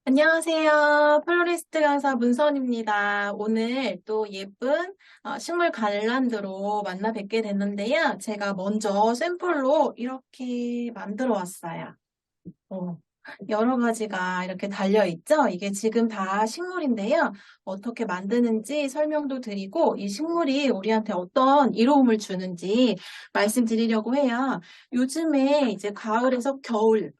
안녕하세요. 플로리스트 강사 문선입니다. 오늘 또 예쁜 식물 갈란드로 만나 뵙게 됐는데요. 제가 먼저 샘플로 이렇게 만들어 왔어요. 어, 여러 가지가 이렇게 달려 있죠? 이게 지금 다 식물인데요. 어떻게 만드는지 설명도 드리고 이 식물이 우리한테 어떤 이로움을 주는지 말씀드리려고 해요. 요즘에 이제 가을에서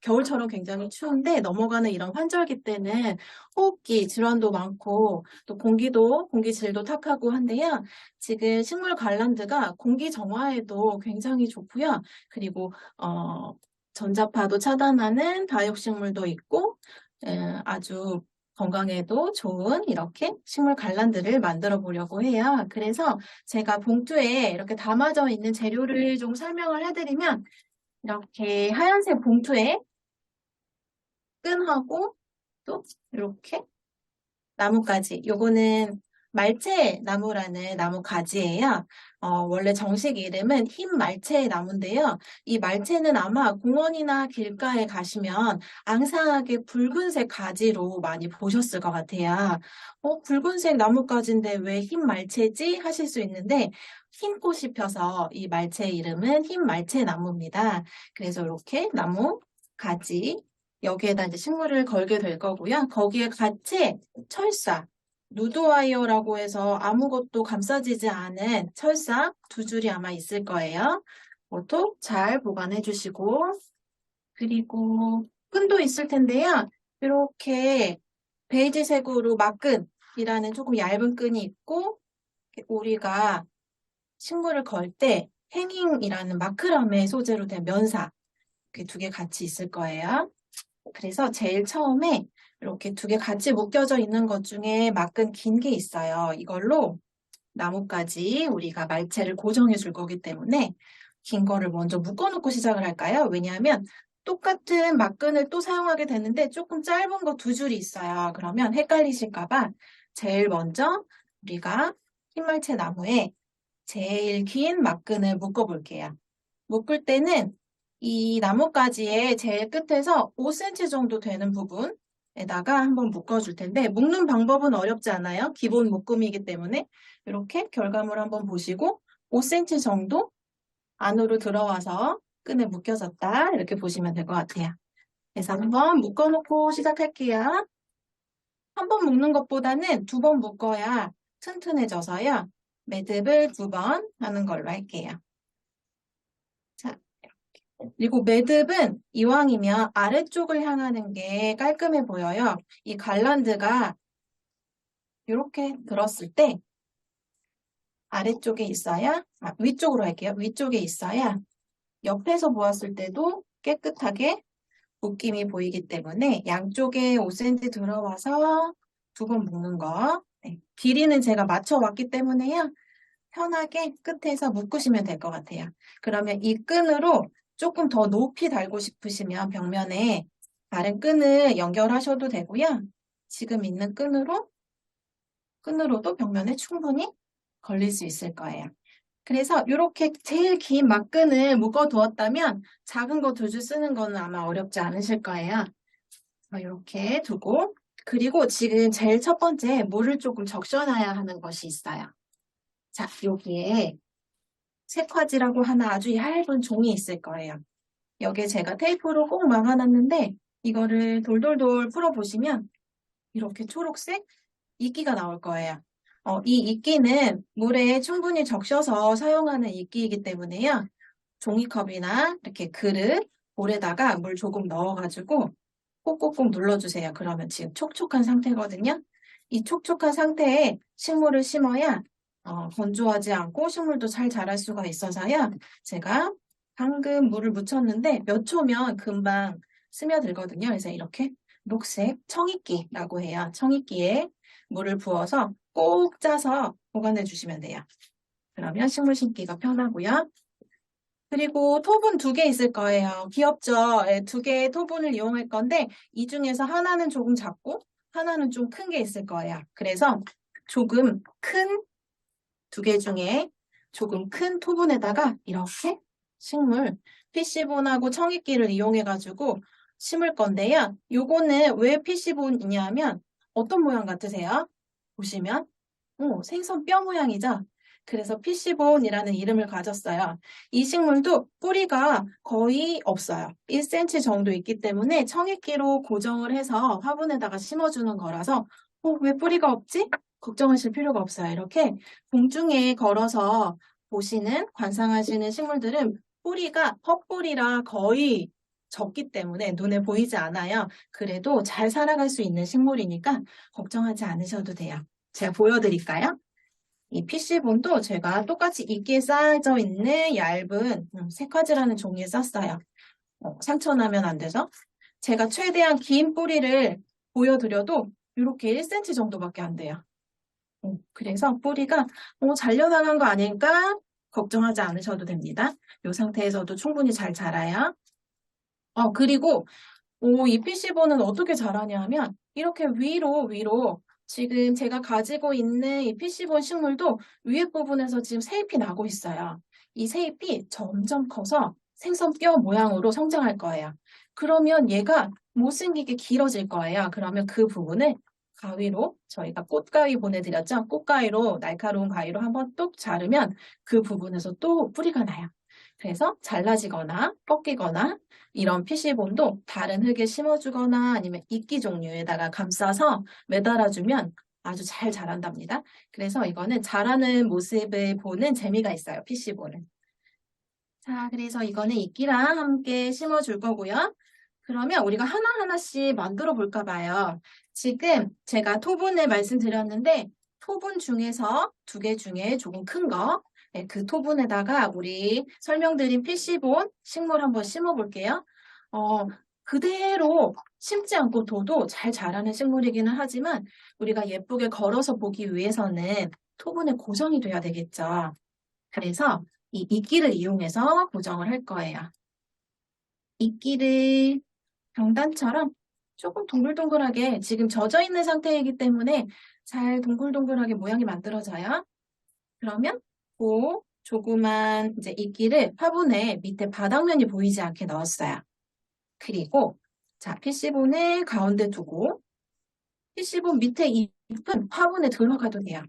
겨울처럼 굉장히 추운데 넘어가는 이런 환절기 때는 호흡기 질환도 많고 또 공기질도 탁하고 한데요. 지금 식물 갈란드가 공기 정화에도 굉장히 좋고요. 그리고 전자파도 차단하는 다육식물도 있고 아주 건강에도 좋은 이렇게 식물 갈란드를 만들어 보려고 해요. 그래서 제가 봉투에 이렇게 담아져 있는 재료를 좀 설명을 해드리면 이렇게 하얀색 봉투에 끈하고 또 이렇게 나뭇가지. 요거는 말채 나무라는 나무 가지예요. 원래 정식 이름은 흰 말채 나무인데요. 이 말채는 아마 공원이나 길가에 가시면 앙상하게 붉은색 가지로 많이 보셨을 것 같아요. 붉은색 나뭇가지인데 왜 흰 말채지? 하실 수 있는데 흰 꽃이 펴서 이 말채 이름은 흰 말채 나무입니다. 그래서 이렇게 나무 가지 여기에다 이제 식물을 걸게 될 거고요. 거기에 같이 철사, 누드와이어라고 해서 아무것도 감싸지지 않은 철사 두 줄이 아마 있을 거예요. 그것도 잘 보관해 주시고, 그리고 끈도 있을 텐데요. 이렇게 베이지색으로 막끈이라는 조금 얇은 끈이 있고, 우리가 식물을 걸 때 행잉이라는 마크라메 소재로 된 면사, 이렇게 두 개 같이 있을 거예요. 그래서 제일 처음에 이렇게 두 개 같이 묶여져 있는 것 중에 막근 긴 게 있어요. 이걸로 나뭇가지 우리가 말채를 고정해 줄 거기 때문에 긴 거를 먼저 묶어놓고 시작을 할까요? 왜냐하면 똑같은 막근을 또 사용하게 되는데 조금 짧은 거 두 줄이 있어요. 그러면 헷갈리실까 봐 제일 먼저 우리가 흰말채 나무에 제일 긴 막근을 묶어 볼게요. 묶을 때는 이 나뭇가지의 제일 끝에서 5cm 정도 되는 부분에다가 한번 묶어줄 텐데 묶는 방법은 어렵지 않아요. 기본 묶음이기 때문에 이렇게 결과물 한번 보시고 5cm 정도 안으로 들어와서 끈에 묶여졌다 이렇게 보시면 될 것 같아요. 그래서 한번 묶어놓고 시작할게요. 한 번 묶는 것보다는 두 번 묶어야 튼튼해져서요. 매듭을 두 번 하는 걸로 할게요. 자, 그리고 매듭은 이왕이면 아래쪽을 향하는 게 깔끔해 보여요. 이 갈란드가 이렇게 들었을 때 아래쪽에 있어야, 위쪽으로 할게요. 위쪽에 있어야 옆에서 보았을 때도 깨끗하게 묶임이 보이기 때문에 양쪽에 5cm 들어와서 두 번 묶는 거. 네. 길이는 제가 맞춰왔기 때문에요. 편하게 끝에서 묶으시면 될 것 같아요. 그러면 이 끈으로 조금 더 높이 달고 싶으시면 벽면에 다른 끈을 연결하셔도 되고요. 지금 있는 끈으로도 벽면에 충분히 걸릴 수 있을 거예요. 그래서 이렇게 제일 긴 막끈을 묶어 두었다면 작은 거 두 줄 쓰는 거는 아마 어렵지 않으실 거예요. 이렇게 두고 그리고 지금 제일 첫 번째 물을 조금 적셔놔야 하는 것이 있어요. 자, 여기에 색화지라고 하나 아주 얇은 종이 있을 거예요. 여기에 제가 테이프로 꼭 막아놨는데 이거를 돌돌돌 풀어보시면 이렇게 초록색 이끼가 나올 거예요. 이 이끼는 물에 충분히 적셔서 사용하는 이끼이기 때문에요. 종이컵이나 이렇게 그릇, 볼에다가 물 조금 넣어가지고 꼭꼭꼭 눌러주세요. 그러면 지금 촉촉한 상태거든요. 이 촉촉한 상태에 식물을 심어야 건조하지 않고 식물도 잘 자랄 수가 있어서요. 제가 방금 물을 묻혔는데 몇 초면 금방 스며들거든요. 그래서 이렇게 녹색 청이끼라고 해요. 청이끼에 물을 부어서 꼭 짜서 보관해 주시면 돼요. 그러면 식물 심기가 편하고요. 그리고 토분 두 개 있을 거예요. 귀엽죠? 예, 두 개의 토분을 이용할 건데 이 중에서 하나는 조금 작고 하나는 좀 큰 게 있을 거예요. 그래서 조금 큰 두 개 중에 조금 큰 토분에다가 이렇게 식물 PC본하고 청이끼를 이용해가지고 심을 건데요. 요거는 왜 피시본이냐면 어떤 모양 같으세요? 보시면 생선 뼈 모양이죠? 그래서 피시본이라는 이름을 가졌어요. 이 식물도 뿌리가 거의 없어요. 1cm 정도 있기 때문에 청익기로 고정을 해서 화분에다가 심어주는 거라서 왜 뿌리가 없지? 걱정하실 필요가 없어요. 이렇게 공중에 걸어서 보시는, 관상하시는 식물들은 뿌리가 헛뿌리라 거의 적기 때문에 눈에 보이지 않아요. 그래도 잘 살아갈 수 있는 식물이니까 걱정하지 않으셔도 돼요. 제가 보여드릴까요? 이 PC본도 제가 똑같이 이끼에 쌓여져 있는 얇은 색화지라는 종이에 쌌어요. 상처 나면 안 돼서. 제가 최대한 긴 뿌리를 보여드려도 이렇게 1cm 정도밖에 안 돼요. 그래서 뿌리가 잘려나간 거 아닐까? 걱정하지 않으셔도 됩니다. 이 상태에서도 충분히 잘 자라요. 그리고 이 PC본은 어떻게 자라냐 하면 이렇게 위로 지금 제가 가지고 있는 이 PC본 식물도 위에 부분에서 지금 새잎이 나고 있어요. 이 새잎이 점점 커서 생선뼈 모양으로 성장할 거예요. 그러면 얘가 못생기게 길어질 거예요. 그러면 그 부분을 가위로 저희가 꽃가위 보내드렸죠. 꽃가위로 날카로운 가위로 한번 뚝 자르면 그 부분에서 또 뿌리가 나요. 그래서 잘라지거나 꺾이거나 이런 PC본도 다른 흙에 심어주거나 아니면 이끼 종류에다가 감싸서 매달아주면 아주 잘 자란답니다. 그래서 이거는 자라는 모습을 보는 재미가 있어요, PC본은. 자, 그래서 이거는 이끼랑 함께 심어줄 거고요. 그러면 우리가 하나하나씩 만들어 볼까 봐요. 지금 제가 토분을 말씀드렸는데 토분 중에서 두 개 중에 조금 큰 거, 네, 그 토분에다가 우리 설명드린 PC본 식물 한번 심어 볼게요. 어, 그대로 심지 않고 둬도 잘 자라는 식물이기는 하지만 우리가 예쁘게 걸어서 보기 위해서는 토분에 고정이 돼야 되겠죠. 그래서 이 이끼를 이용해서 고정을 할 거예요. 이끼를 병단처럼 조금 동글동글하게 지금 젖어 있는 상태이기 때문에 잘 동글동글하게 모양이 만들어져요. 그러면 그 조그만 이제 이끼를 화분에 밑에 바닥면이 보이지 않게 넣었어요. 그리고 자, PC본을 가운데 두고 PC본 밑에 잎은 화분에 들어가도 돼요.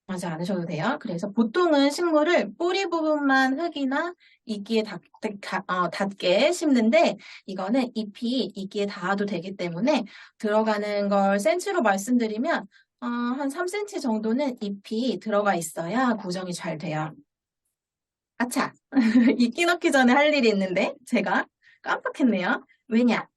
하지 않으셔도 돼요. 그래서 보통은 식물을 뿌리 부분만 흙이나 이끼에 닿게 심는데 이거는 잎이 이끼에 닿아도 되기 때문에 들어가는 걸 센치로 말씀드리면 한 3cm 정도는 잎이 들어가 있어야 고정이 잘 돼요. 아차! 이끼 넣기 전에 할 일이 있는데 제가 깜빡했네요. 왜냐?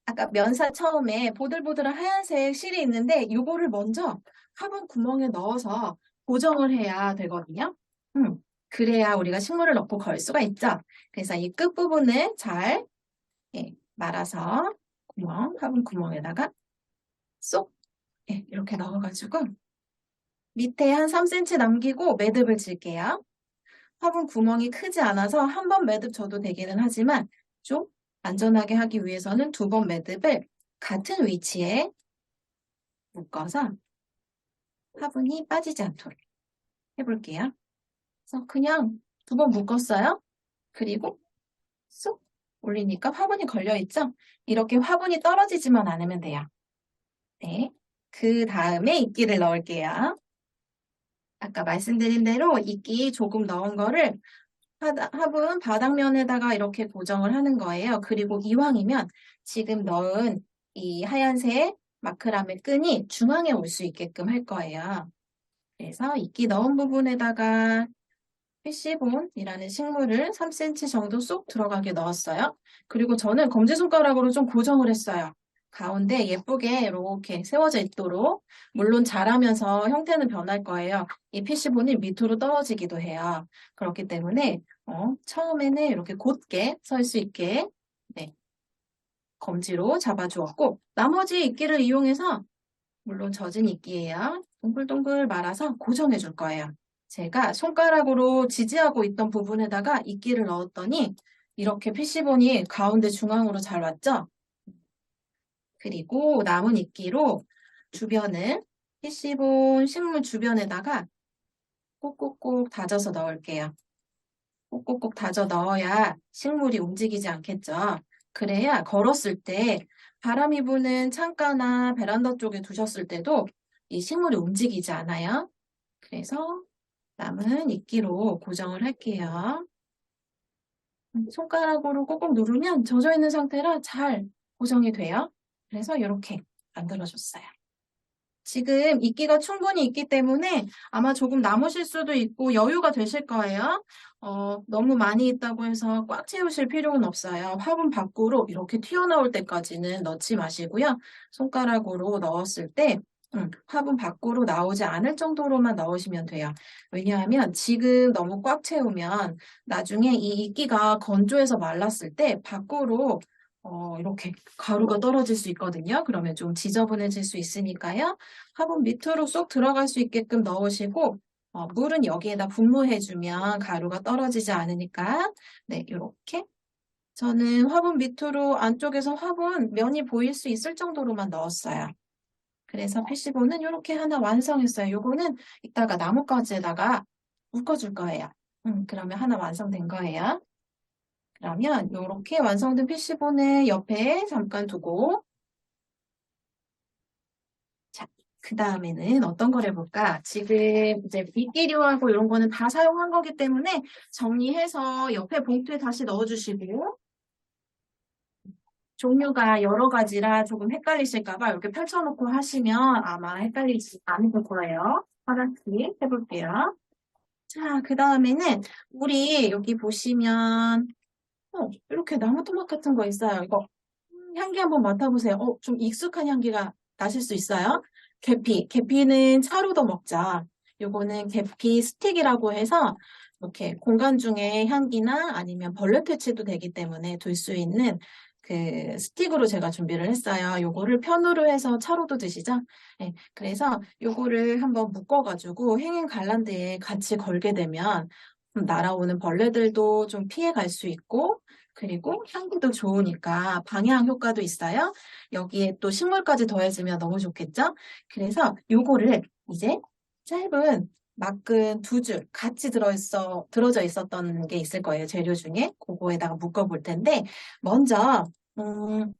아까 면사 처음에 보들보들한 하얀색 실이 있는데 요거를 먼저 화분 구멍에 넣어서 고정을 해야 되거든요. 그래야 우리가 식물을 넣고 걸 수가 있죠. 그래서 이 끝부분을 잘 말아서 화분 구멍에다가 쏙 이렇게 넣어가지고 밑에 한 3cm 남기고 매듭을 질게요. 화분 구멍이 크지 않아서 한 번 매듭 쳐도 되기는 하지만 좀 안전하게 하기 위해서는 두 번 매듭을 같은 위치에 묶어서 화분이 빠지지 않도록 해볼게요. 그래서 그냥 두 번 묶었어요. 그리고 쑥 올리니까 화분이 걸려있죠? 이렇게 화분이 떨어지지만 않으면 돼요. 네. 그 다음에 이끼를 넣을게요. 아까 말씀드린 대로 이끼 조금 넣은 거를 화분 바닥면에다가 이렇게 고정을 하는 거예요. 그리고 이왕이면 지금 넣은 이 하얀색 마크라메 끈이 중앙에 올 수 있게끔 할 거예요. 그래서 이끼 넣은 부분에다가 피시본이라는 식물을 3cm 정도 쏙 들어가게 넣었어요. 그리고 저는 검지손가락으로 좀 고정을 했어요. 가운데 예쁘게 이렇게 세워져 있도록. 물론 자라면서 형태는 변할 거예요. 이 피시본이 밑으로 떨어지기도 해요. 그렇기 때문에 처음에는 이렇게 곧게 설 수 있게 네, 검지로 잡아주었고 나머지 이끼를 이용해서 물론 젖은 이끼예요. 동글동글 말아서 고정해 줄 거예요. 제가 손가락으로 지지하고 있던 부분에다가 이끼를 넣었더니 이렇게 피시본이 가운데 중앙으로 잘 왔죠? 그리고 남은 이끼로 주변을 피시본 식물 주변에다가 꼭꼭꼭 다져서 넣을게요. 꼭꼭꼭 다져 넣어야 식물이 움직이지 않겠죠? 그래야 걸었을 때 바람이 부는 창가나 베란다 쪽에 두셨을 때도 이 식물이 움직이지 않아요. 그래서 남은 이끼로 고정을 할게요. 손가락으로 꾹꾹 누르면 젖어 있는 상태라 잘 고정이 돼요. 그래서 이렇게 만들어줬어요. 지금 이끼가 충분히 있기 때문에 아마 조금 남으실 수도 있고 여유가 되실 거예요. 너무 많이 있다고 해서 꽉 채우실 필요는 없어요. 화분 밖으로 이렇게 튀어나올 때까지는 넣지 마시고요. 손가락으로 넣었을 때 화분 밖으로 나오지 않을 정도로만 넣으시면 돼요. 왜냐하면 지금 너무 꽉 채우면 나중에 이 이끼가 건조해서 말랐을 때 밖으로 이렇게 가루가 떨어질 수 있거든요. 그러면 좀 지저분해질 수 있으니까요. 화분 밑으로 쏙 들어갈 수 있게끔 넣으시고 물은 여기에다 분무해주면 가루가 떨어지지 않으니까 네, 이렇게 저는 화분 밑으로 안쪽에서 화분 면이 보일 수 있을 정도로만 넣었어요. 그래서 패시본은 이렇게 하나 완성했어요. 요거는 이따가 나뭇가지에다가 묶어줄 거예요. 그러면 하나 완성된 거예요. 그러면 이렇게 완성된 패시본을 옆에 잠깐 두고 자, 그 다음에는 어떤 걸 해볼까? 지금 이제 미끼류하고 이런 거는 다 사용한 거기 때문에 정리해서 옆에 봉투에 다시 넣어주시고 종류가 여러 가지라 조금 헷갈리실까 봐 이렇게 펼쳐놓고 하시면 아마 헷갈리지 않을 거예요. 하나씩 해볼게요. 자, 그 다음에는 우리 여기 보시면 이렇게 나무 토막 같은 거 있어요. 이거 향기 한번 맡아보세요. 좀 익숙한 향기가 나실 수 있어요. 계피. 계피는 차로도 먹자. 요거는 계피 스틱이라고 해서 이렇게 공간 중에 향기나 아니면 벌레 퇴치도 되기 때문에 둘 수 있는 그 스틱으로 제가 준비를 했어요. 요거를 편으로 해서 차로도 드시죠? 네, 그래서 요거를 한번 묶어가지고 행인 갈란드에 같이 걸게 되면 날아오는 벌레들도 좀 피해 갈 수 있고 그리고 향기도 좋으니까 방향 효과도 있어요. 여기에 또 식물까지 더해지면 너무 좋겠죠? 그래서 요거를 이제 짧은 막근 두 줄 같이 들어져 있었던 게 있을 거예요. 재료 중에. 그거에다가 묶어볼 텐데, 먼저,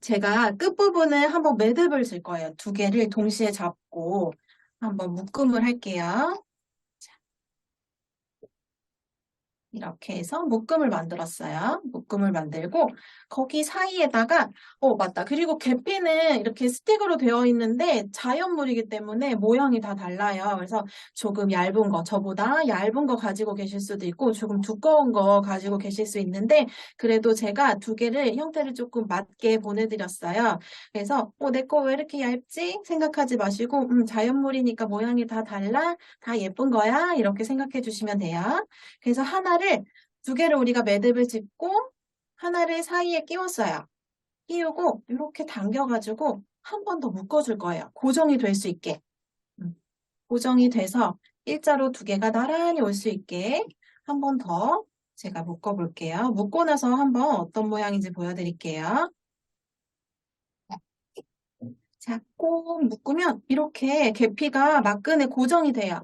제가 끝부분을 한번 매듭을 질 거예요. 두 개를 동시에 잡고 한번 묶음을 할게요. 이렇게 해서 묶음을 만들었어요. 묶음을 만들고 거기 사이에다가 맞다. 그리고 계피는 이렇게 스틱으로 되어 있는데 자연물이기 때문에 모양이 다 달라요. 그래서 조금 얇은 거, 저보다 얇은 거 가지고 계실 수도 있고 조금 두꺼운 거 가지고 계실 수 있는데 그래도 제가 두 개를 형태를 조금 맞게 보내드렸어요. 그래서 내 거 왜 이렇게 얇지? 생각하지 마시고 자연물이니까 모양이 다 달라? 다 예쁜 거야? 이렇게 생각해 주시면 돼요. 그래서 하나를, 두 개를 우리가 매듭을 짓고 하나를 사이에 끼웠어요. 끼우고 이렇게 당겨가지고 한 번 더 묶어줄 거예요. 고정이 될 수 있게. 음, 고정이 돼서 일자로 두 개가 나란히 올 수 있게 한 번 더 제가 묶어볼게요. 묶고 나서 한번 어떤 모양인지 보여드릴게요. 자, 꼭 묶으면 이렇게 계피가 막근에 고정이 돼요.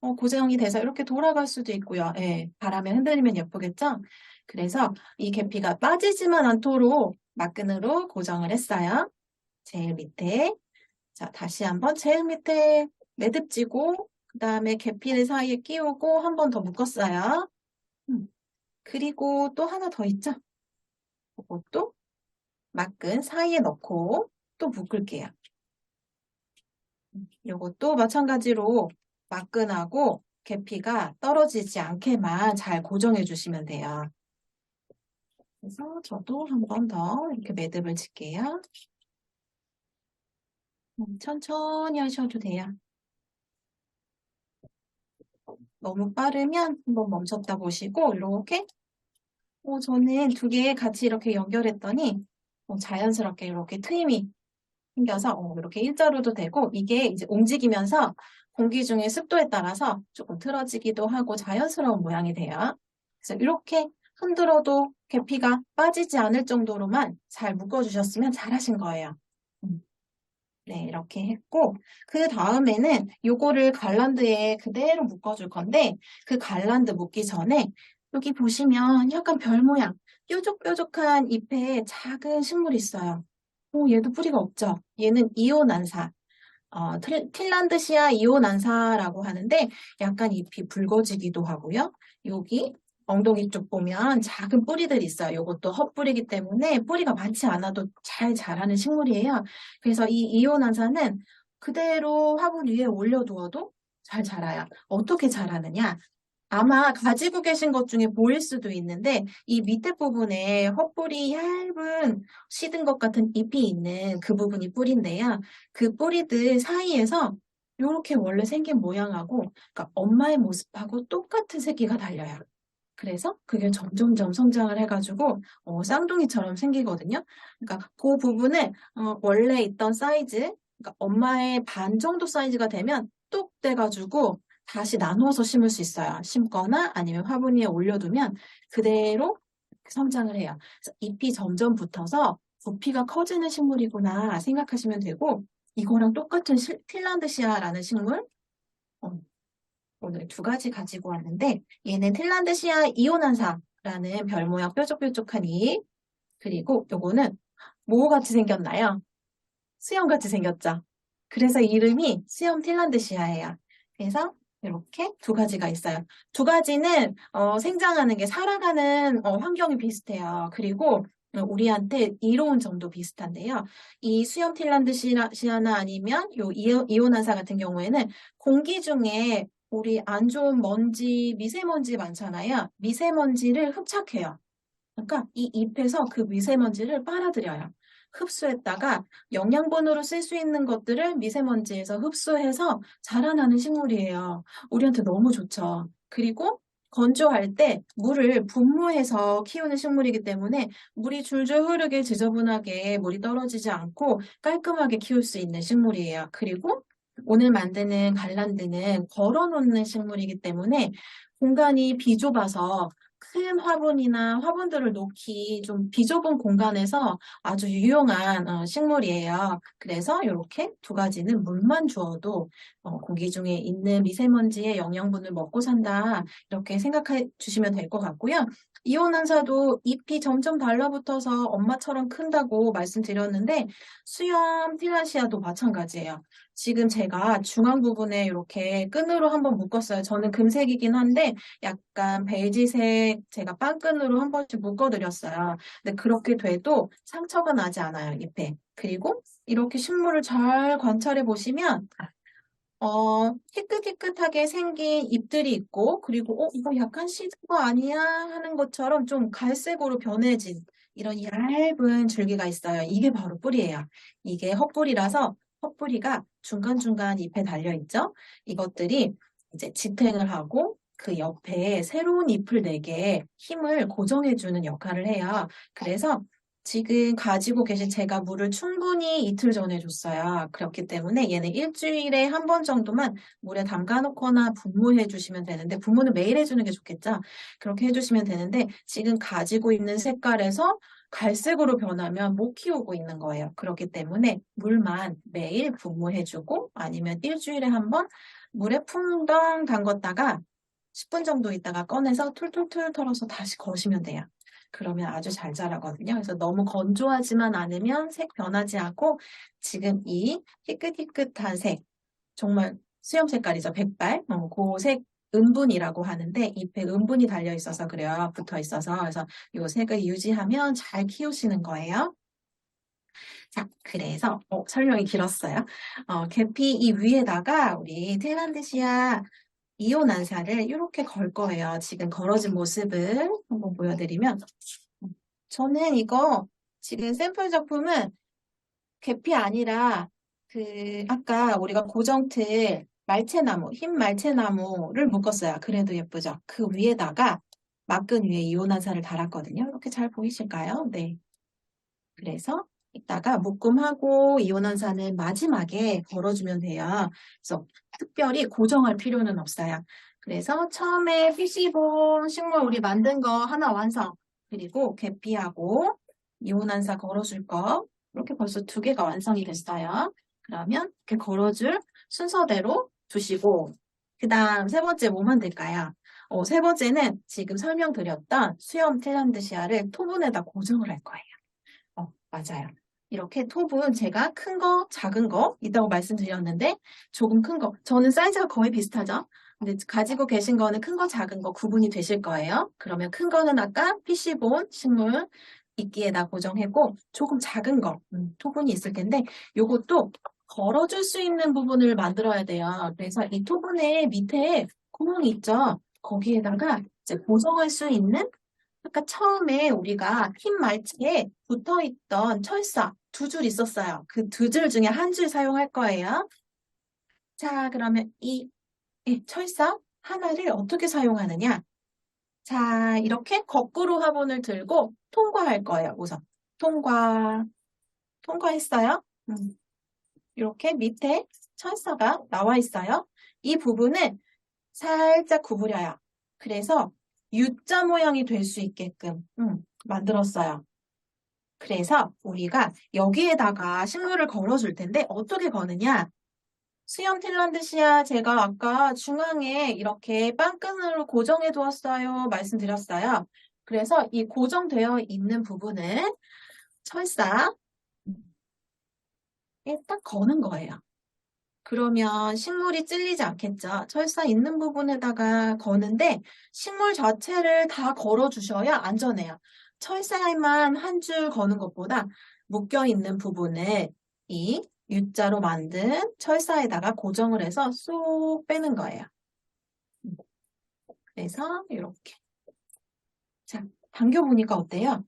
고정이 돼서 이렇게 돌아갈 수도 있고요. 예, 바람에 흔들리면 예쁘겠죠? 그래서 이 계피가 빠지지만 않도록 막근으로 고정을 했어요. 제일 밑에. 자, 다시 한번 제일 밑에 매듭지고, 그 다음에 계피를 사이에 끼우고 한 번 더 묶었어요. 그리고 또 하나 더 있죠? 이것도 막근 사이에 넣고 또 묶을게요. 이것도 마찬가지로 막근하고 계피가 떨어지지 않게만 잘 고정해 주시면 돼요. 그래서 저도 한 번 더 이렇게 매듭을 칠게요. 천천히 하셔도 돼요. 너무 빠르면 한번 멈췄다 보시고 이렇게 저는 두 개 같이 이렇게 연결했더니 자연스럽게 이렇게 트임이 생겨서 이렇게 일자로도 되고 이게 이제 움직이면서 공기 중의 습도에 따라서 조금 틀어지기도 하고 자연스러운 모양이 돼요. 그래서 이렇게 흔들어도 계피가 빠지지 않을 정도로만 잘 묶어주셨으면 잘하신 거예요. 음, 네, 이렇게 했고 그 다음에는 요거를 갈란드에 그대로 묶어줄 건데 그 갈란드 묶기 전에 여기 보시면 약간 별 모양, 뾰족뾰족한 잎에 작은 식물이 있어요. 오, 얘도 뿌리가 없죠? 얘는 이오난사. 틸란드시아 이오난사라고 하는데 약간 잎이 붉어지기도 하고요. 여기 엉덩이 쪽 보면 작은 뿌리들이 있어요. 이것도 헛뿌리기 때문에 뿌리가 많지 않아도 잘 자라는 식물이에요. 그래서 이 이오난사는 그대로 화분 위에 올려두어도 잘 자라요. 어떻게 자라느냐? 아마 가지고 계신 것 중에 보일 수도 있는데 이 밑에 부분에 헛뿌리 얇은 시든 것 같은 잎이 있는 그 부분이 뿌리인데요. 그 뿌리들 사이에서 이렇게 원래 생긴 모양하고 그러니까 엄마의 모습하고 똑같은 새끼가 달려요. 그래서 그게 점점점 성장을 해가지고 쌍둥이처럼 생기거든요. 그러니까 그 부분을 원래 있던 사이즈, 그러니까 엄마의 반 정도 사이즈가 되면 뚝 떼가지고 다시 나누어서 심을 수 있어요. 심거나 아니면 화분 위에 올려두면 그대로 성장을 해요. 그래서 잎이 점점 붙어서 부피가 커지는 식물이구나 생각하시면 되고 이거랑 똑같은 핀란드시아라는 식물 어, 오늘 두 가지 가지고 왔는데 얘는 핀란드시아 이오난사라는 별 모양 뾰족뾰족한 잎 그리고 요거는 뭐 같이 생겼나요? 수염 같이 생겼죠? 그래서 이름이 수염 핀란드시아예요. 그래서 이렇게 두 가지가 있어요. 두 가지는 생장하는 게 살아가는 환경이 비슷해요. 그리고 우리한테 이로운 점도 비슷한데요. 이 수염 핀란드시아나 아니면 요 이오난사 같은 경우에는 공기 중에 우리 안 좋은 먼지, 미세먼지 많잖아요. 미세먼지를 흡착해요. 그러니까 이 잎에서 그 미세먼지를 빨아들여요. 흡수했다가 영양분으로 쓸 수 있는 것들을 미세먼지에서 흡수해서 자라나는 식물이에요. 우리한테 너무 좋죠. 그리고 건조할 때 물을 분무해서 키우는 식물이기 때문에 물이 줄줄 흐르게 지저분하게 물이 떨어지지 않고 깔끔하게 키울 수 있는 식물이에요. 그리고 오늘 만드는 갈란드는 걸어놓는 식물이기 때문에 공간이 비좁아서 큰 화분이나 화분들을 놓기 좀 비좁은 공간에서 아주 유용한 식물이에요. 그래서 이렇게 두 가지는 물만 주어도 공기 중에 있는 미세먼지의 영양분을 먹고 산다. 이렇게 생각해 주시면 될 것 같고요. 이온한사도 잎이 점점 달라붙어서 엄마처럼 큰다고 말씀드렸는데 수염 필라시아도 마찬가지예요. 지금 제가 중앙 부분에 이렇게 끈으로 한번 묶었어요. 저는 금색이긴 한데 약간 베이지색 제가 빵끈으로 한 번씩 묶어드렸어요. 근데 그렇게 돼도 상처가 나지 않아요, 잎에. 그리고 이렇게 식물을 잘 관찰해 보시면 희끗희끗하게 생긴 잎들이 있고, 그리고, 이거 약간 시든 거 아니야? 하는 것처럼 좀 갈색으로 변해진 이런 얇은 줄기가 있어요. 이게 바로 뿌리예요. 이게 헛뿌리라서 헛뿌리가 중간중간 잎에 달려있죠? 이것들이 이제 지탱을 하고 그 옆에 새로운 잎을 내게 힘을 고정해주는 역할을 해요. 그래서 지금 가지고 계신 제가 물을 충분히 이틀 전에 줬어요. 그렇기 때문에 얘는 일주일에 한 번 정도만 물에 담가 놓거나 분무해 주시면 되는데, 분무는 매일 해주는 게 좋겠죠? 그렇게 해주시면 되는데, 지금 가지고 있는 색깔에서 갈색으로 변하면 못 키우고 있는 거예요. 그렇기 때문에 물만 매일 분무해주고 아니면 일주일에 한 번 물에 풍덩 담궜다가 10분 정도 있다가 꺼내서 툴툴툴 털어서 다시 거시면 돼요. 그러면 아주 잘 자라거든요. 그래서 너무 건조하지만 않으면 색 변하지 않고 지금 이 희끗희끗한 색, 정말 수염 색깔이죠. 백발. 그 색 은분이라고 하는데 잎에 은분이 달려 있어서 그래요. 붙어 있어서. 그래서 이 색을 유지하면 잘 키우시는 거예요. 자, 그래서 설명이 길었어요. 계피 이 위에다가 우리 텔란드시아 이온난사를 이렇게 걸 거예요. 지금 걸어진 모습을 한번 보여드리면 저는 이거 지금 샘플 작품은 계피 아니라 아까 우리가 고정틀 말채나무, 흰 말채나무를 묶었어요. 그래도 예쁘죠? 그 위에다가 막근 위에 이온난사를 달았거든요. 이렇게 잘 보이실까요? 네. 그래서 이따가 묶음하고 이온난사는 마지막에 걸어주면 돼요. 그래서 특별히 고정할 필요는 없어요. 그래서 처음에 PC본 식물 우리 만든 거 하나 완성. 그리고 계피하고 이온난사 걸어줄 거. 이렇게 벌써 두 개가 완성이 됐어요. 그러면 이렇게 걸어줄 순서대로 두시고 그 다음 세 번째 뭐 만들까요? 세 번째는 지금 설명드렸던 수염 핀란드시아를 토분에다 고정을 할 거예요. 맞아요. 이렇게 톱은 제가 큰 거, 작은 거 있다고 말씀드렸는데 조금 큰 거, 저는 사이즈가 거의 비슷하죠? 근데 가지고 계신 거는 큰 거, 작은 거 구분이 되실 거예요. 그러면 큰 거는 아까 PC본, 식물 이끼에다 고정하고 조금 작은 거, 토분이 있을 텐데 요것도 걸어줄 수 있는 부분을 만들어야 돼요. 그래서 이 토분의 밑에 구멍이 있죠? 거기에다가 이제 고정할 수 있는 아까 처음에 우리가 흰 말지에 붙어있던 철사 두 줄 있었어요. 그 두 줄 중에 한 줄 사용할 거예요. 자, 그러면 이 철사 하나를 어떻게 사용하느냐? 자, 이렇게 거꾸로 화분을 들고 통과할 거예요. 우선 통과했어요. 이렇게 밑에 철사가 나와 있어요. 이 부분을 살짝 구부려요. 그래서 U자 모양이 될 수 있게끔 만들었어요. 그래서 우리가 여기에다가 식물을 걸어줄 텐데 어떻게 거느냐? 수염 핀란드시아 제가 아까 중앙에 이렇게 빵끈으로 고정해 두었어요. 말씀드렸어요. 그래서 이 고정되어 있는 부분은 철사에 딱 거는 거예요. 그러면 식물이 찔리지 않겠죠. 철사 있는 부분에다가 거는데 식물 자체를 다 걸어주셔야 안전해요. 철사에만 한 줄 거는 것보다 묶여있는 부분을 이 U자로 만든 철사에다가 고정을 해서 쏙 빼는 거예요. 그래서 이렇게. 자, 당겨보니까 어때요?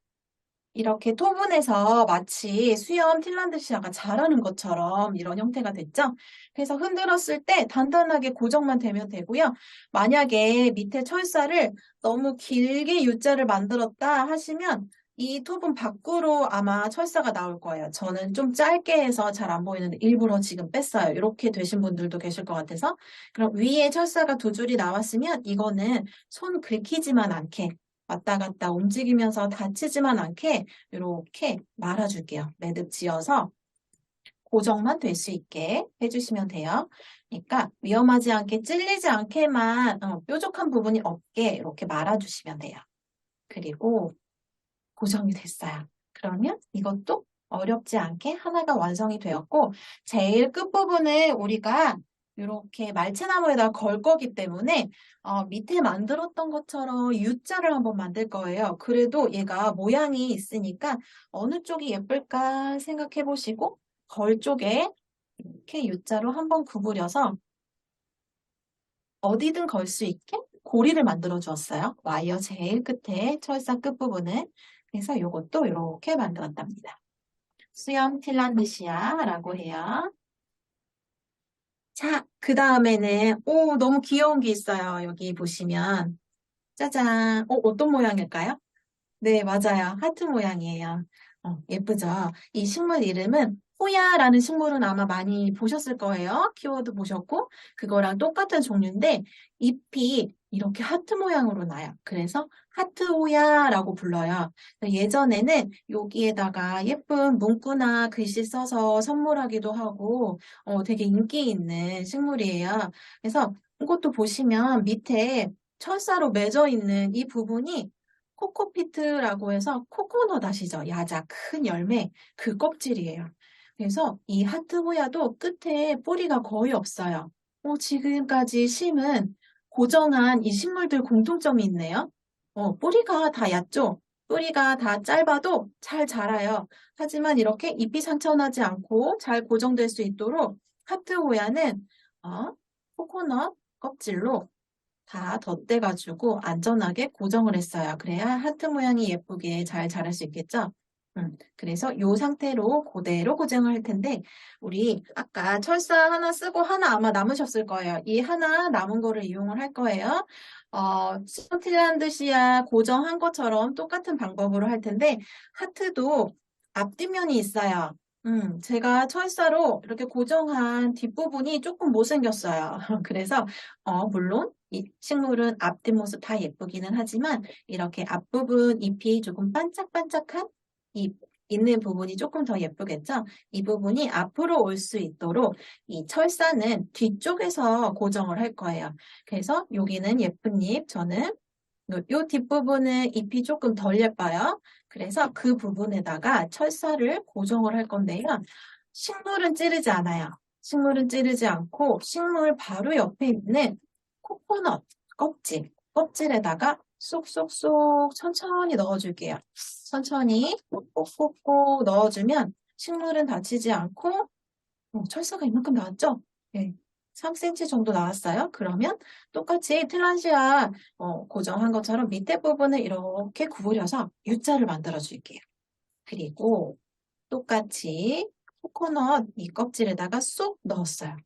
이렇게 토분에서 마치 수염 핀란드시아가 자라는 것처럼 이런 형태가 됐죠? 그래서 흔들었을 때 단단하게 고정만 되면 되고요. 만약에 밑에 철사를 너무 길게 U자를 만들었다 하시면 이 토분 밖으로 아마 철사가 나올 거예요. 저는 좀 짧게 해서 잘 안 보이는데 일부러 지금 뺐어요. 이렇게 되신 분들도 계실 것 같아서. 그럼 위에 철사가 두 줄이 나왔으면 이거는 손 긁히지만 않게 왔다 갔다 움직이면서 다치지만 않게 이렇게 말아줄게요. 매듭 지어서 고정만 될 수 있게 해주시면 돼요. 그러니까 위험하지 않게 찔리지 않게만 뾰족한 부분이 없게 이렇게 말아주시면 돼요. 그리고 고정이 됐어요. 그러면 이것도 어렵지 않게 하나가 완성이 되었고 제일 끝부분을 우리가 이렇게 말채나무에다 걸 거기 때문에 밑에 만들었던 것처럼 U자를 한번 만들 거예요. 그래도 얘가 모양이 있으니까 어느 쪽이 예쁠까 생각해 보시고 걸 쪽에 이렇게 U자로 한번 구부려서 어디든 걸 수 있게 고리를 만들어 주었어요. 와이어 제일 끝에 철사 끝부분을. 그래서 이것도 이렇게 만들었답니다. 수염 핀란드시아라고 해요. 자, 그 다음에는 너무 귀여운 게 있어요. 여기 보시면 짜잔. 어떤 모양일까요? 네, 맞아요. 하트 모양이에요. 예쁘죠? 이 식물 이름은 호야라는 식물은 아마 많이 보셨을 거예요. 키워드 보셨고, 그거랑 똑같은 종류인데, 잎이 이렇게 하트 모양으로 나요. 그래서 하트 호야라고 불러요. 예전에는 여기에다가 예쁜 문구나 글씨 써서 선물하기도 하고, 되게 인기 있는 식물이에요. 그래서 이것도 보시면 밑에 철사로 맺어 있는 이 부분이 코코피트라고 해서 코코넛 아시죠? 야자, 큰 열매, 그 껍질이에요. 그래서 이 하트호야도 끝에 뿌리가 거의 없어요. 지금까지 심은 고정한 이 식물들 공통점이 있네요. 뿌리가 다 얕죠? 뿌리가 다 짧아도 잘 자라요. 하지만 이렇게 잎이 상처나지 않고 잘 고정될 수 있도록 하트호야는 코코넛 껍질로 다 덧대가지고 안전하게 고정을 했어요. 그래야 하트 모양이 예쁘게 잘 자랄 수 있겠죠? 그래서 이 상태로 그대로 고정을 할 텐데 우리 아까 철사 하나 쓰고 하나 아마 남으셨을 거예요. 이 하나 남은 거를 이용을 할 거예요. 스코틀랜드시아 고정한 것처럼 똑같은 방법으로 할 텐데 하트도 앞뒷면이 있어요. 제가 철사로 이렇게 고정한 뒷부분이 조금 못생겼어요. 그래서 물론 이 식물은 앞뒷모습 다 예쁘기는 하지만 이렇게 앞부분 잎이 조금 반짝반짝한 잎 있는 부분이 조금 더 예쁘겠죠? 이 부분이 앞으로 올 수 있도록 이 철사는 뒤쪽에서 고정을 할 거예요. 그래서 여기는 예쁜 잎, 저는 요 뒷부분은 잎이 조금 덜 예뻐요. 그래서 그 부분에다가 철사를 고정을 할 건데요. 식물은 찌르지 않아요. 식물은 찌르지 않고 식물 바로 옆에 있는 코코넛 껍질에다가 쏙쏙쏙 천천히 넣어줄게요. 천천히 꼭꼭꼭꼭 넣어주면 식물은 다치지 않고 철사가 이만큼 나왔죠? 네. 3cm 정도 나왔어요. 그러면 똑같이 틀란시아 고정한 것처럼 밑에 부분을 이렇게 구부려서 U자를 만들어 줄게요. 그리고 똑같이 코코넛 이 껍질에다가 쏙 넣었어요.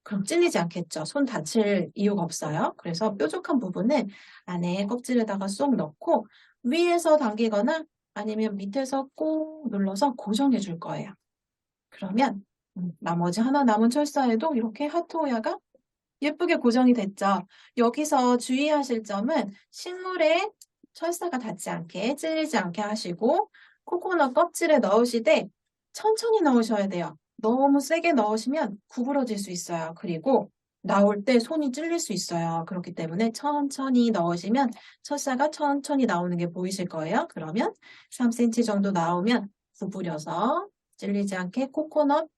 그럼 찔리지 않겠죠? 손 다칠 이유가 없어요. 그래서 뾰족한 부분을 안에 껍질에다가 쏙 넣고 위에서 당기거나 아니면 밑에서 꾹 눌러서 고정해 줄 거예요. 그러면 나머지 하나 남은 철사에도 이렇게 하트오야가 예쁘게 고정이 됐죠. 여기서 주의하실 점은 식물에 철사가 닿지 않게 찔리지 않게 하시고 코코넛 껍질에 넣으시되 천천히 넣으셔야 돼요. 너무 세게 넣으시면 구부러질 수 있어요. 그리고 나올 때 손이 찔릴 수 있어요. 그렇기 때문에 천천히 넣으시면 철사가 천천히 나오는 게 보이실 거예요. 그러면 3cm 정도 나오면 구부려서 찔리지 않게 코코넛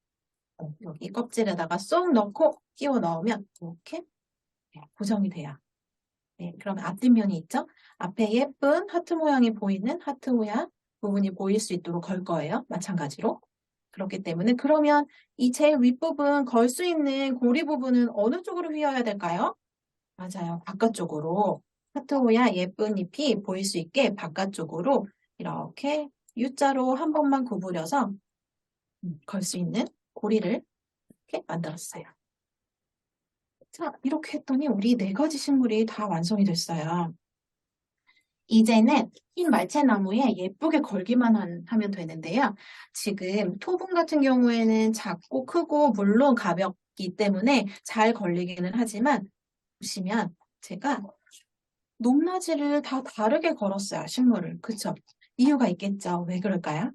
여기 껍질에다가 쏙 넣고 끼워 넣으면 이렇게 고정이 돼요. 네, 그러면 앞뒷면이 있죠? 앞에 예쁜 하트 모양이 보이는 하트 모양 부분이 보일 수 있도록 걸 거예요. 마찬가지로. 그렇기 때문에 그러면 이 제일 윗부분 걸 수 있는 고리 부분은 어느 쪽으로 휘어야 될까요? 맞아요. 바깥쪽으로. 하트 모양 예쁜 잎이 보일 수 있게 바깥쪽으로 이렇게 U자로 한 번만 구부려서 걸 수 있는 고리를 이렇게 만들었어요. 자, 이렇게 했더니 우리 네 가지 식물이 다 완성이 됐어요. 이제는 흰 말채나무에 예쁘게 걸기만 하면 되는데요. 지금 토분 같은 경우에는 작고 크고 물론 가볍기 때문에 잘 걸리기는 하지만 보시면 제가 높낮이를 다 다르게 걸었어요, 식물을. 그쵸? 이유가 있겠죠. 왜 그럴까요?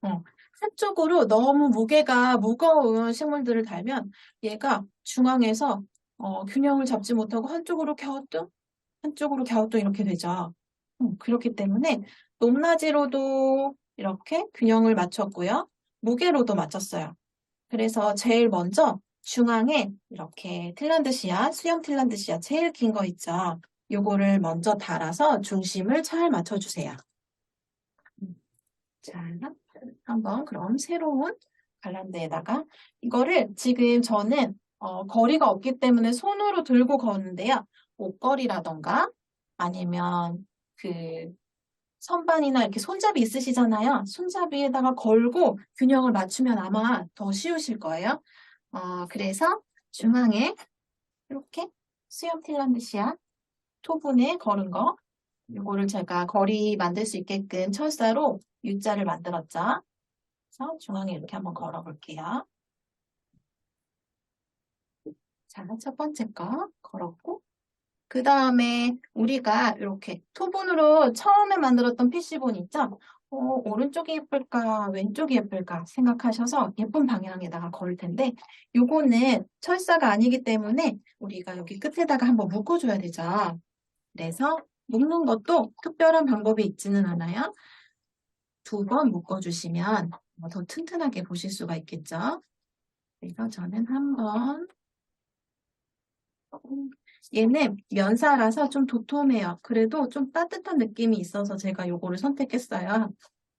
어, 한쪽으로 너무 무게가 무거운 식물들을 달면 얘가 중앙에서 균형을 잡지 못하고 한쪽으로 갸우뚱 이렇게 되죠. 그렇기 때문에 높낮이로도 이렇게 균형을 맞췄고요. 무게로도 맞췄어요. 그래서 제일 먼저 중앙에 이렇게 틸란드시아, 수염 틸란드시아 제일 긴 거 있죠. 요거를 먼저 달아서 중심을 잘 맞춰주세요. 자, 한번 그럼 새로운 갈란데에다가 이거를 지금 저는 거리가 없기 때문에 손으로 들고 걷는데요. 옷걸이라던가 아니면 그 선반이나 이렇게 손잡이 있으시잖아요. 손잡이에다가 걸고 균형을 맞추면 아마 더 쉬우실 거예요. 그래서 중앙에 이렇게 수염 틸란드시아 토분에 걸은 거 이거를 제가 거리 만들 수 있게끔 철사로 U자를 만들었죠. 그래서 중앙에 이렇게 한번 걸어볼게요. 자, 첫 번째 거 걸었고 그 다음에 우리가 이렇게 토분으로 처음에 만들었던 PC본 있죠? 오른쪽이 예쁠까, 왼쪽이 예쁠까 생각하셔서 예쁜 방향에다가 걸 텐데 요거는 철사가 아니기 때문에 우리가 여기 끝에다가 한번 묶어줘야 되죠. 그래서 묶는 것도 특별한 방법이 있지는 않아요. 2번 묶어주시면 더 튼튼하게 보실 수가 있겠죠. 그래서 저는 한번 얘는 면사라서 좀 도톰해요. 그래도 좀 따뜻한 느낌이 있어서 제가 요거를 선택했어요.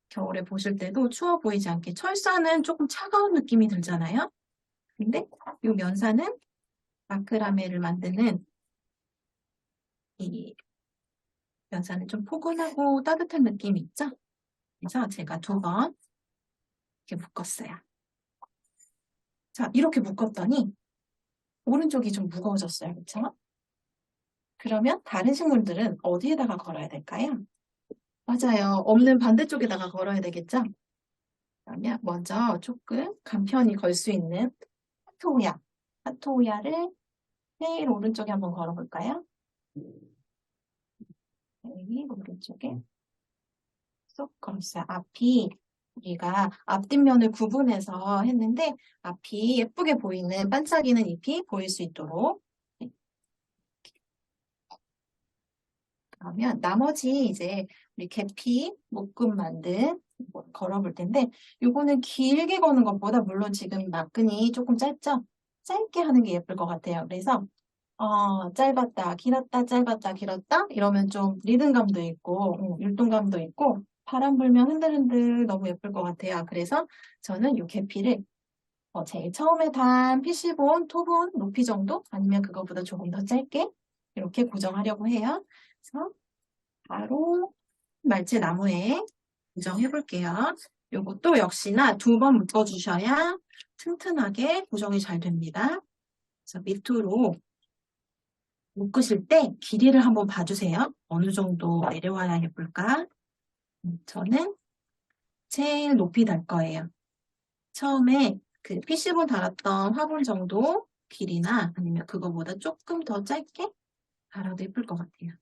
겨울에 보실 때도 추워 보이지 않게. 철사는 조금 차가운 느낌이 들잖아요. 근데 요 면사는 마크라메를 만드는 이 면사는 좀 포근하고 따뜻한 느낌이 있죠? 그래서 제가 2번 이렇게 묶었어요. 자, 이렇게 묶었더니 오른쪽이 좀 무거워졌어요. 그렇죠? 그러면 다른 식물들은 어디에다가 걸어야 될까요? 맞아요. 없는 반대쪽에다가 걸어야 되겠죠? 그러면 먼저 조금 간편히 걸 수 있는 하토우야. 하토우야를 제일 오른쪽에 한번 걸어볼까요? 여기 오른쪽에 쏙 걸었어요. 앞이 우리가 앞뒷면을 구분해서 했는데 앞이 예쁘게 보이는 반짝이는 잎이 보일 수 있도록. 네, 그러면 나머지 이제 우리 계피 묶음 만든 거 걸어볼 텐데 요거는 길게 거는 것보다 물론 지금 막근이 조금 짧죠? 짧게 하는 게 예쁠 것 같아요. 그래서 짧았다, 길었다, 짧았다, 길었다 이러면 좀 리듬감도 있고 율동감도 있고 바람 불면 흔들흔들 너무 예쁠 것 같아요. 그래서 저는 이 계피를 제일 처음에 단 PC본, 토본 높이 정도 아니면 그거보다 조금 더 짧게 이렇게 고정하려고 해요. 그래서 바로 말채 나무에 고정해 볼게요. 요것도 역시나 2번 묶어주셔야 튼튼하게 고정이 잘 됩니다. 그래서 밑으로 묶으실 때 길이를 한번 봐주세요. 어느 정도 내려와야 예쁠까? 저는 제일 높이 달 거예요. 처음에 그 PC본 달았던 화분 정도 길이나 아니면 그거보다 조금 더 짧게 달아도 예쁠 것 같아요.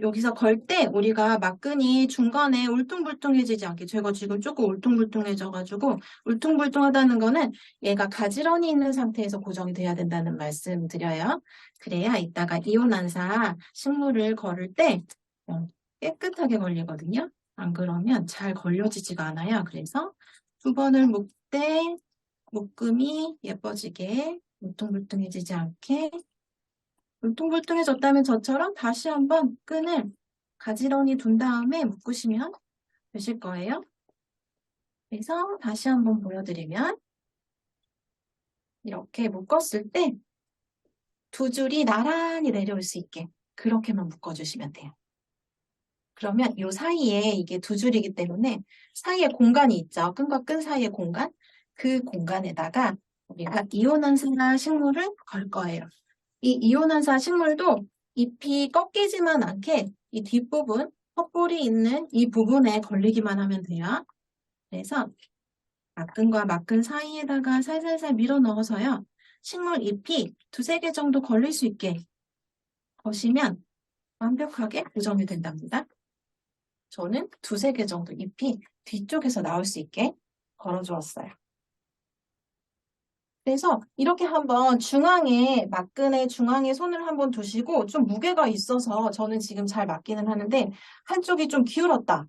여기서 걸 때 우리가 막근이 중간에 울퉁불퉁해지지 않게 제가 지금 조금 울퉁불퉁해져가지고 울퉁불퉁하다는 거는 얘가 가지런히 있는 상태에서 고정이 돼야 된다는 말씀 드려요. 그래야 이따가 이온난사 식물을 걸을 때 깨끗하게 걸리거든요. 안 그러면 잘 걸려지지가 않아요. 그래서 2번을 묶되 묶음이 예뻐지게 울퉁불퉁해지지 않게 울퉁불퉁해졌다면 저처럼 다시 한번 끈을 가지런히 둔 다음에 묶으시면 되실 거예요. 그래서 다시 한번 보여드리면 이렇게 묶었을 때 2줄이 나란히 내려올 수 있게 그렇게만 묶어주시면 돼요. 그러면 이 사이에 이게 2줄이기 때문에 사이에 공간이 있죠. 끈과 끈 사이에 공간. 그 공간에다가 우리가 이온한산화 식물을 걸 거예요. 이 이온한산 식물도 잎이 꺾이지만 않게 이 뒷부분, 헛볼이 있는 이 부분에 걸리기만 하면 돼요. 그래서 막근과 막근 사이에다가 살살살 밀어 넣어서요. 식물 잎이 2~3개 정도 걸릴 수 있게 거시면 완벽하게 고정이 된답니다. 저는 2~3개 정도 잎이 뒤쪽에서 나올 수 있게 걸어주었어요. 그래서 이렇게 한번 중앙에, 막근의 중앙에 손을 한번 두시고 좀 무게가 있어서 저는 지금 잘 맞기는 하는데 한쪽이 좀 기울었다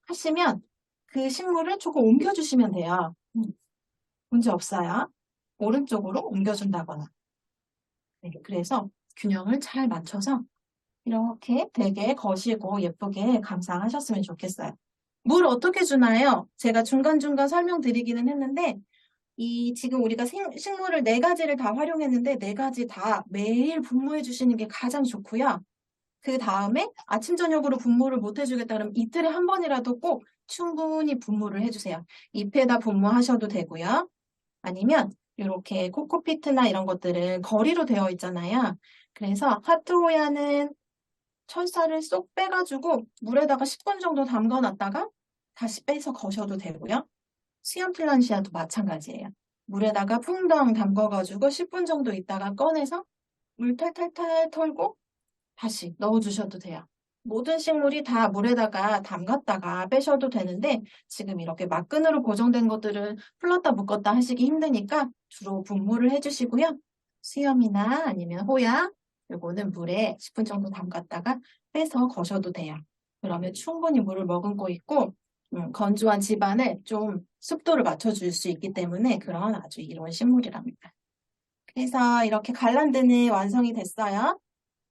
하시면 그 식물을 조금 옮겨주시면 돼요. 문제 없어요. 오른쪽으로 옮겨준다거나. 네, 그래서 균형을 잘 맞춰서 이렇게 되게 거시고 예쁘게 감상하셨으면 좋겠어요. 물 어떻게 주나요? 제가 중간중간 설명드리기는 했는데 지금 우리가 식물을 4가지를 다 활용했는데 4가지 다 매일 분무해 주시는 게 가장 좋고요. 그 다음에 아침, 저녁으로 분무를 못 해주겠다 그러면 이틀에 한 번이라도 꼭 충분히 분무를 해주세요. 잎에다 분무하셔도 되고요. 아니면 이렇게 코코피트나 이런 것들은 거리로 되어 있잖아요. 그래서 하트호야는 철사를 쏙 빼가지고 물에다가 10분 정도 담가놨다가 다시 빼서 거셔도 되고요. 수염 플란시아도 마찬가지예요. 물에다가 풍덩 담궈가지고 10분 정도 있다가 꺼내서 물 탈탈탈 털고 다시 넣어주셔도 돼요. 모든 식물이 다 물에다가 담갔다가 빼셔도 되는데 지금 이렇게 막근으로 고정된 것들은 풀렀다 묶었다 하시기 힘드니까 주로 분무를 해주시고요. 수염이나 아니면 호야 요거는 물에 10분 정도 담갔다가 빼서 거셔도 돼요. 그러면 충분히 물을 머금고 있고 건조한 집안에 좀 습도를 맞춰줄 수 있기 때문에 그런 아주 이로운 식물이랍니다. 그래서 이렇게 갈란드는 완성이 됐어요.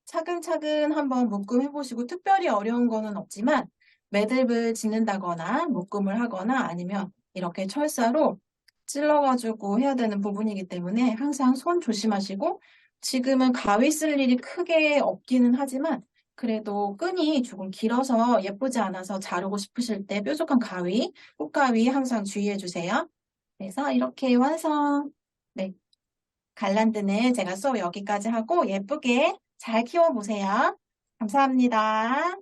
차근차근 한번 묶음해보시고 특별히 어려운 거는 없지만 매듭을 짓는다거나 묶음을 하거나 아니면 이렇게 철사로 찔러가지고 해야 되는 부분이기 때문에 항상 손 조심하시고 지금은 가위 쓸 일이 크게 없기는 하지만 그래도 끈이 조금 길어서 예쁘지 않아서 자르고 싶으실 때 뾰족한 가위, 꽃가위 항상 주의해 주세요. 그래서 이렇게 완성. 네, 갈란드는 제가 수업 여기까지 하고 예쁘게 잘 키워보세요. 감사합니다.